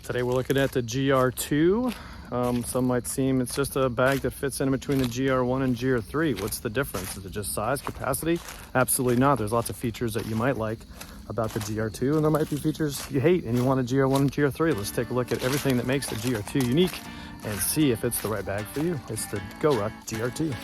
Today we're looking at the GR2. Some might seem it's just a bag that fits in between the GR1 and GR3. What's the difference? Is it just size, capacity? Absolutely not. There's lots of features that you might like about the GR2, and there might be features you hate and you want a GR1 and GR3. Let's take a look at everything that makes the GR2 unique and see if it's the right bag for you. It's the GORUCK GR2.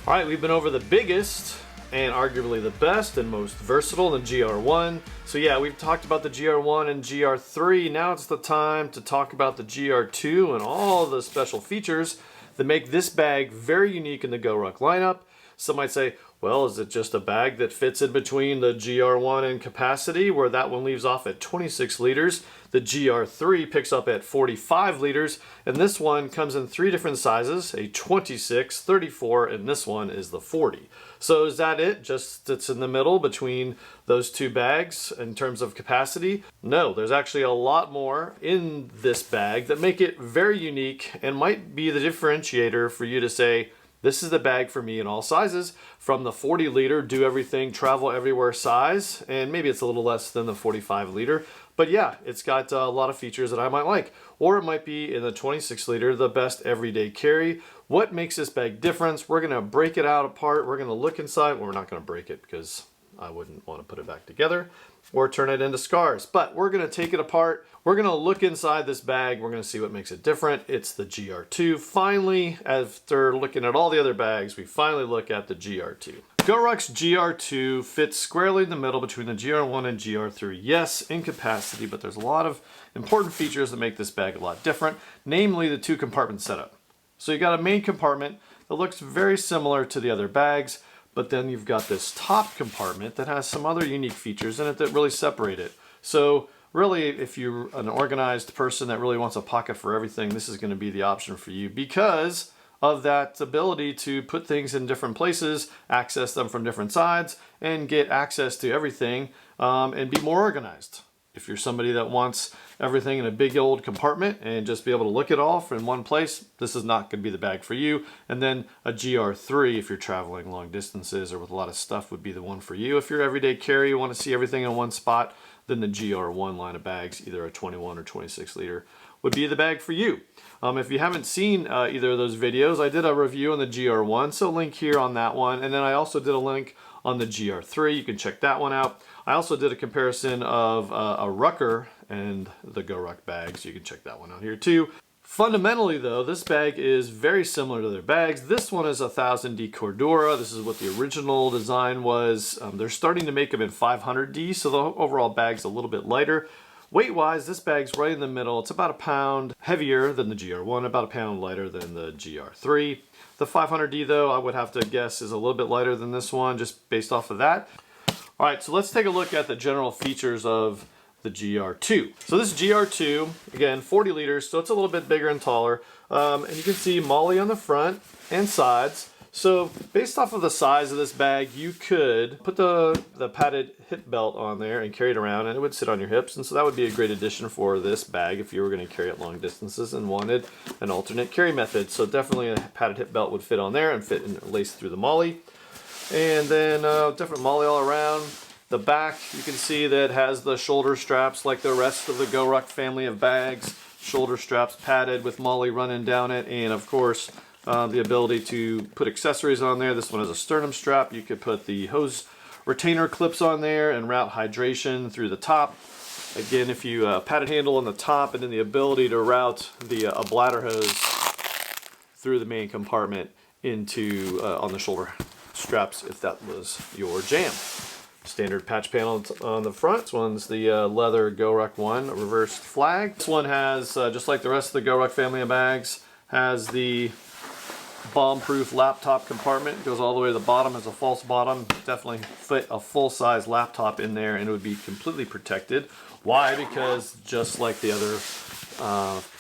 All right, we've been over the biggest and arguably the best and most versatile, the GR1. So yeah, we've talked about the GR1 and GR3. Now it's the time to talk about the GR2 and all the special features that make this bag very unique in the GORUCK lineup. Some might say, well, is it just a bag that fits in between the GR1 in capacity, where that one leaves off at 26 liters, the GR3 picks up at 45 liters, and this one comes in 3 different sizes, a 26, 34, and this one is the 40. So is that it? Just it's in the middle between those two bags in terms of capacity? No, there's actually a lot more in this bag that make it very unique and might be the differentiator for you to say, this is the bag for me in all sizes, from the 40 liter, do everything, travel everywhere size, and maybe it's a little less than the 45 liter. But yeah, it's got a lot of features that I might like. Or it might be in the 26 liter, the best everyday carry. What makes this bag different? We're gonna break it out apart. We're gonna look inside. Well, we're not gonna break it because I wouldn't want to put it back together or turn it into scars. But we're gonna take it apart. We're gonna look inside this bag. We're gonna see what makes it different. It's the GR2. Finally, after looking at all the other bags, we finally look at the GR2. GORUCK's GR2 fits squarely in the middle between the GR1 and GR3. Yes, in capacity, but there's a lot of important features that make this bag a lot different, namely the 2 compartment setup. So you got a main compartment that looks very similar to the other bags, but then you've got this top compartment that has some other unique features in it that really separate it. So really, if you're an organized person that really wants a pocket for everything, this is going to be the option for you because of that ability to put things in different places, access them from different sides, and get access to everything and be more organized. If you're somebody that wants everything in a big old compartment and just be able to look it all in one place, this is not going to be the bag for you. And then a GR3, if you're traveling long distances or with a lot of stuff, would be the one for you. If you're everyday carry, you want to see everything in one spot, then the GR1 line of bags, either a 21 or 26 liter, would be the bag for you. If you haven't seen either of those videos, I did a review on the GR1, so link here on that one. And then I also did a link on the GR3. You can check that one out. I also did a comparison of a Rucker and the GORUCK bags. You can check that one out here too. Fundamentally though, this bag is very similar to their bags. This one is 1000D Cordura. This is what the original design was. They're starting to make them in 500D, so the overall bag's a little bit lighter. Weight-wise, this bag's right in the middle. It's about a pound heavier than the GR1, about a pound lighter than the GR3. The 500D though, I would have to guess is a little bit lighter than this one, just based off of that. All right, so let's take a look at the general features of the GR2. So this GR2, again, 40 liters, so it's a little bit bigger and taller. And you can see MOLLE on the front and sides. So based off of the size of this bag, you could put the padded hip belt on there and carry it around, and it would sit on your hips. And so that would be a great addition for this bag if you were going to carry it long distances and wanted an alternate carry method. So definitely a padded hip belt would fit on there and fit and lace through the MOLLE. And then different MOLLE all around. The back, you can see that has the shoulder straps like the rest of the GORUCK family of bags. Shoulder straps padded with MOLLE running down it, and of course the ability to put accessories on there. This one has a sternum strap. You could put the hose retainer clips on there and route hydration through the top. Again, if you padded handle on the top, and then the ability to route the a bladder hose through the main compartment into on the shoulder straps if that was your jam. Standard patch panel on the front. This one's the leather GORUCK one, a reversed flag. This one has, just like the rest of the GORUCK family of bags, has the bomb-proof laptop compartment. It goes all the way to the bottom as a false bottom. Definitely fit a full-size laptop in there and it would be completely protected. Why? Because just like the other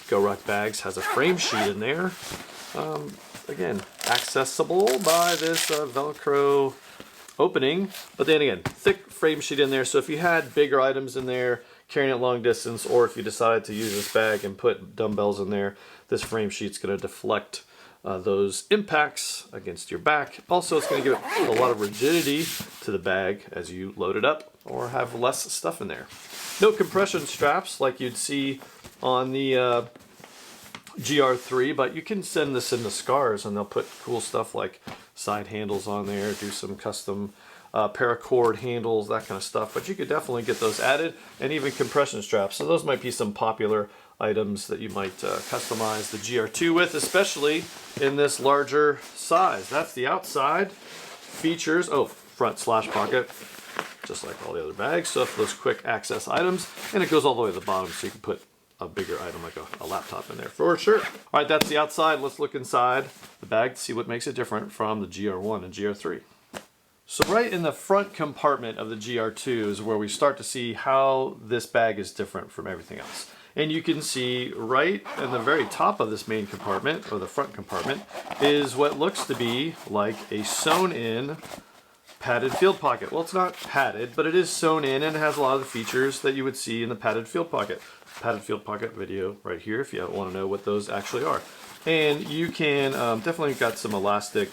GORUCK bags, has a frame sheet in there. Again, accessible by this Velcro opening, but then again, thick frame sheet in there, so if you had bigger items in there, carrying it long distance, or if you decided to use this bag and put dumbbells in there, this frame sheet's going to deflect those impacts against your back. Also, it's going to give it a lot of rigidity to the bag as you load it up or have less stuff in there. No compression straps like you'd see on the GR3, but you can send this into Scars and they'll put cool stuff like side handles on there, do some custom paracord handles, that kind of stuff. But you could definitely get those added, and even compression straps. So those might be some popular items that you might customize the GR2 with, especially in this larger size. That's the outside features. Oh, front slash pocket, just like all the other bags. So for those quick access items, and it goes all the way to the bottom, so you can put a bigger item like a laptop in there for sure. All right, that's the outside. Let's look inside the bag to see what makes it different from the GR1 and GR3. So right in the front compartment of the GR2 is where we start to see how this bag is different from everything else. And you can see right in the very top of this main compartment, or the front compartment, is what looks to be like a sewn in padded field pocket. Well, it's not padded, but it is sewn in and it has a lot of the features that you would see in the padded field pocket. Padded field pocket video right here if you want to know what those actually are. And you can definitely got some elastic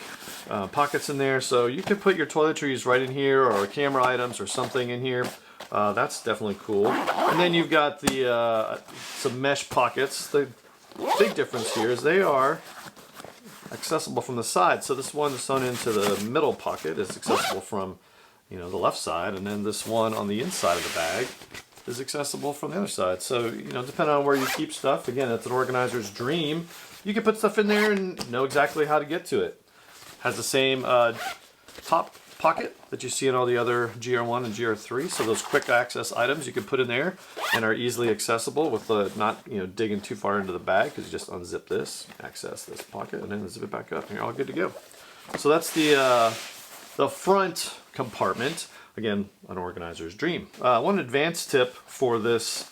pockets in there, so you can put your toiletries right in here, or camera items or something in here. That's definitely cool. And then you've got the some mesh pockets. The big difference here is they are accessible from the side. So this one sewn into the middle pocket is accessible from, you know, the left side, and then this one on the inside of the bag is accessible from the other side. So, you know, depending on where you keep stuff, again, it's an organizer's dream. You can put stuff in there and know exactly how to get to it. Has the same top pocket that you see in all the other GR1 and GR3. So those quick access items you can put in there and are easily accessible with not, you know, digging too far into the bag, because you just unzip this, access this pocket, and then zip it back up and you're all good to go. So that's the front compartment. Again, an organizer's dream. One advanced tip for this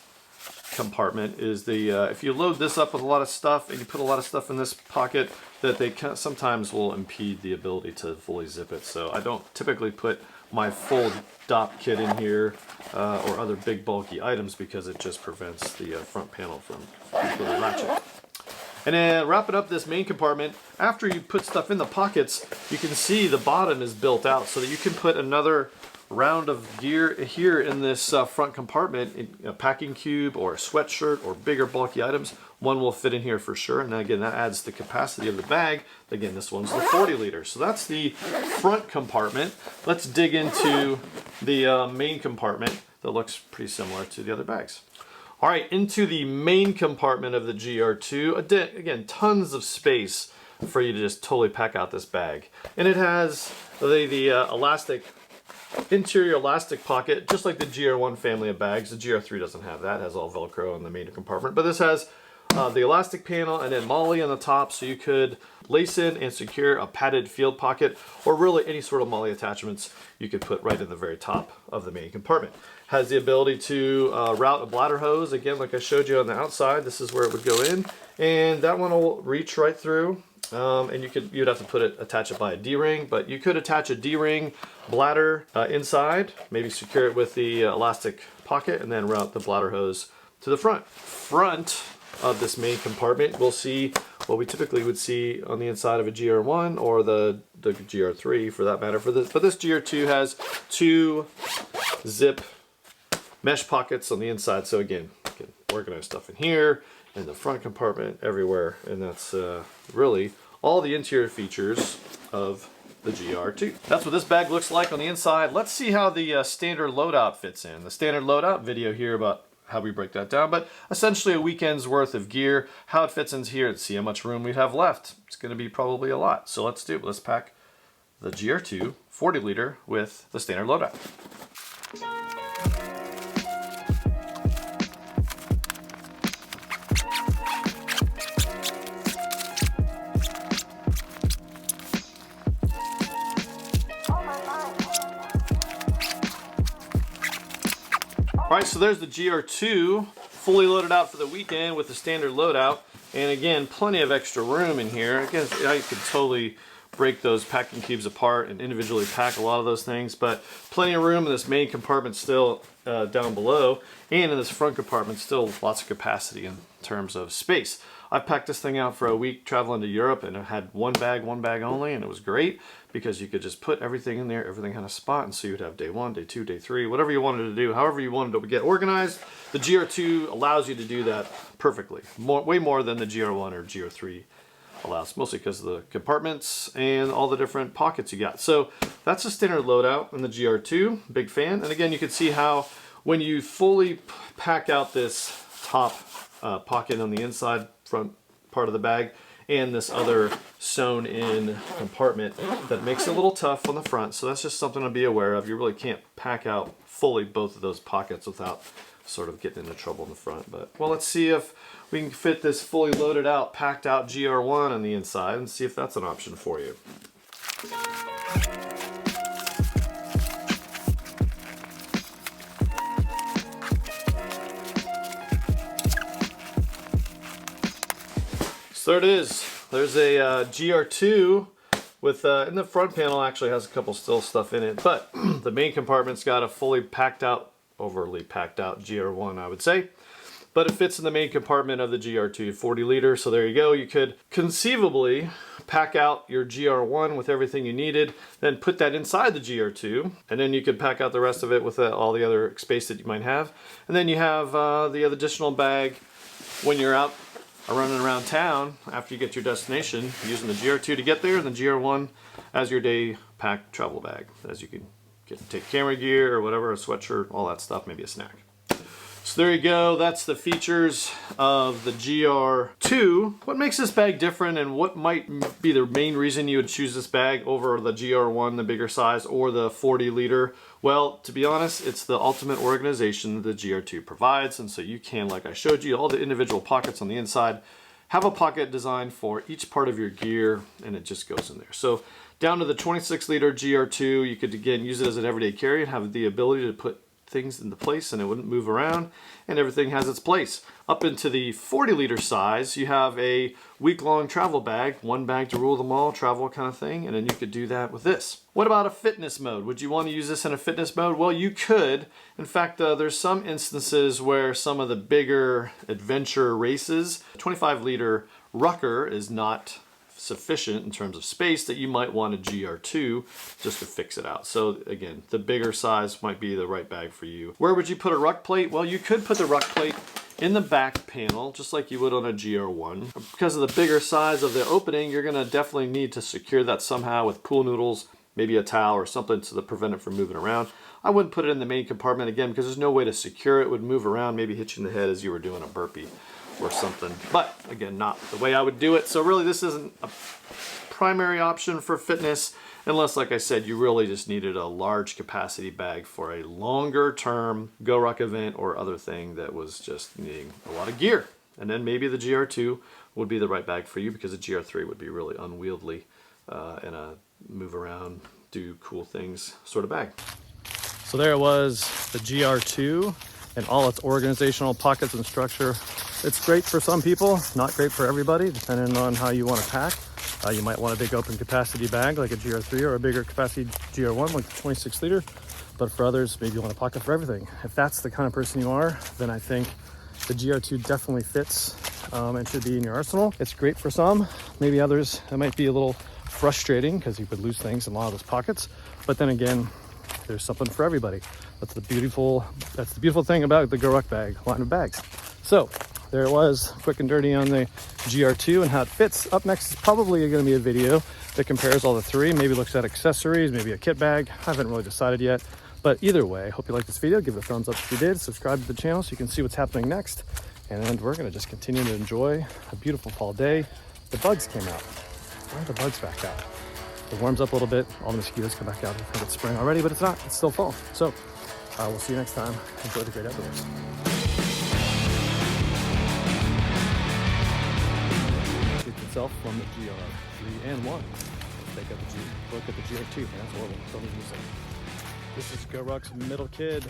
compartment is if you load this up with a lot of stuff and you put a lot of stuff in this pocket, that they sometimes will impede the ability to fully zip it. So I don't typically put my full DOP kit in here or other big bulky items, because it just prevents the front panel from completely latching. And then wrapping up this main compartment, after you put stuff in the pockets, you can see the bottom is built out so that you can put another round of gear here in this front compartment, in a packing cube or a sweatshirt or bigger bulky items. One will fit in here for sure, and again, that adds the capacity of the bag. Again, this one's the 40 liter. So that's the front compartment. Let's dig into the main compartment that looks pretty similar to the other bags. All right, into the main compartment of the GR2. Again, tons of space for you to just totally pack out this bag. And it has the elastic, interior elastic pocket, just like the GR1 family of bags. The GR3 doesn't have that. It has all Velcro in the main compartment. But this has the elastic panel and then MOLLE on the top, so you could lace in and secure a padded field pocket, or really any sort of MOLLE attachments you could put right in the very top of the main compartment. Has the ability to route a bladder hose. Again, like I showed you on the outside, this is where it would go in, and that one will reach right through. And you'd have to attach it by a D-ring, but you could attach a D-ring bladder inside, maybe secure it with the elastic pocket, and then route the bladder hose to the front. Front of this main compartment, we'll see what we typically would see on the inside of a GR1 or the GR3 for that matter. But this GR2 has two zip mesh pockets on the inside, so again, you can organize stuff in here, in the front compartment, everywhere, and that's really all the interior features of the GR2. That's what this bag looks like on the inside. Let's see how the standard loadout fits in. The standard loadout video here about how we break that down, but essentially a weekend's worth of gear, how it fits into here, and see how much room we have left. It's going to be probably a lot, so let's do it. Let's pack the GR2 40 liter with the standard loadout. All right, so there's the GR2 fully loaded out for the weekend with the standard loadout, and again, plenty of extra room in here. Again, I could totally break those packing cubes apart and individually pack a lot of those things, but plenty of room in this main compartment still down below, and in this front compartment still lots of capacity in terms of space. I packed this thing out for a week traveling to Europe, and it had one bag only, and it was great because you could just put everything in there. Everything had a spot, and so you'd have day 1, day 2, day 3, whatever you wanted to do, however you wanted to get organized. The GR2 allows you to do that perfectly, way more than the GR1 or GR3 allows, mostly because of the compartments and all the different pockets you got. So that's a standard loadout in the GR2. Big fan. And again, you can see how when you fully pack out this top pocket on the inside front part of the bag and this other sewn in compartment, that makes it a little tough on the front. So that's just something to be aware of. You really can't pack out fully both of those pockets without sort of getting into trouble in the front. But well, let's see if we can fit this fully loaded out, packed out GR1 on the inside and see if that's an option for you. So there it is. There's a GR2 with, in the front panel actually has a couple still stuff in it, but the main compartment's got a fully packed out, overly packed out GR1, I would say. But it fits in the main compartment of the GR2, 40 liter. So there you go. You could conceivably pack out your GR1 with everything you needed, then put that inside the GR2, and then you could pack out the rest of it with all the other space that you might have. And then you have the additional bag when you're out running around town after you get to your destination, using the GR2 to get there, and the GR1 as your day pack travel bag, as you can take camera gear or whatever, a sweatshirt, all that stuff, maybe a snack. So there you go, that's the features of the GR2. What makes this bag different, and what might be the main reason you would choose this bag over the GR1, the bigger size, or the 40 liter? Well, to be honest, it's the ultimate organization the GR2 provides, and so you can, like I showed you, all the individual pockets on the inside, have a pocket designed for each part of your gear, and it just goes in there. So down to the 26 liter GR2, you could again use it as an everyday carry and have the ability to put things into place and it wouldn't move around, and everything has its place. Up into the 40 liter size, you have a week-long travel bag, one bag to rule them all, travel kind of thing, and then you could do that with this. What about a fitness mode? Would you want to use this in a fitness mode? Well, you could. In fact, there's some instances where some of the bigger adventure races, 25 liter rucker is not sufficient in terms of space, that you might want a GR2 just to fix it out. So again, the bigger size might be the right bag for you. Where would you put a ruck plate? Well, you could put the ruck plate in the back panel, just like you would on a GR1. Because of the bigger size of the opening, you're gonna definitely need to secure that somehow with pool noodles, maybe a towel or something to prevent it from moving around. I wouldn't put it in the main compartment again because there's no way to secure it. It would move around, maybe hit you in the head as you were doing a burpee or something. But again, not the way I would do it. So really this isn't a primary option for fitness, unless, like I said, you really just needed a large capacity bag for a longer term GORUCK event or other thing that was just needing a lot of gear. And then maybe the GR2 would be the right bag for you, because the GR3 would be really unwieldy and a move around, do cool things sort of bag. So there it was, the GR2 and all its organizational pockets and structure. It's great for some people, not great for everybody, depending on how you want to pack. You might want a big open capacity bag like a GR3, or a bigger capacity GR1 like the 26 liter. But for others, maybe you want a pocket for everything. If that's the kind of person you are, then I think the GR2 definitely fits and should be in your arsenal. It's great for some. Maybe others, it might be a little frustrating because you could lose things in a lot of those pockets. But then again, there's something for everybody. That's the beautiful thing about the GORUCK bag line of bags. So there it was, quick and dirty on the GR2 and how it fits. Up next is probably going to be a video that compares all the three, maybe looks at accessories, maybe a kit bag. I haven't really decided yet, but either way, I hope you liked this video. Give it a thumbs up if you did. Subscribe to the channel so you can see what's happening next. And we're going to just continue to enjoy a beautiful fall day. The bugs came out. Why are the bugs back out? It warms up a little bit, all the mosquitoes come back out. I think it's spring already, but it's not. It's still fall. So we'll see you next time. Enjoy the great outdoors. Itself from the GR3 and 1. Let's take out look at the GR2. Man, that's horrible. Don't even say. This is GORUCK's middle kid.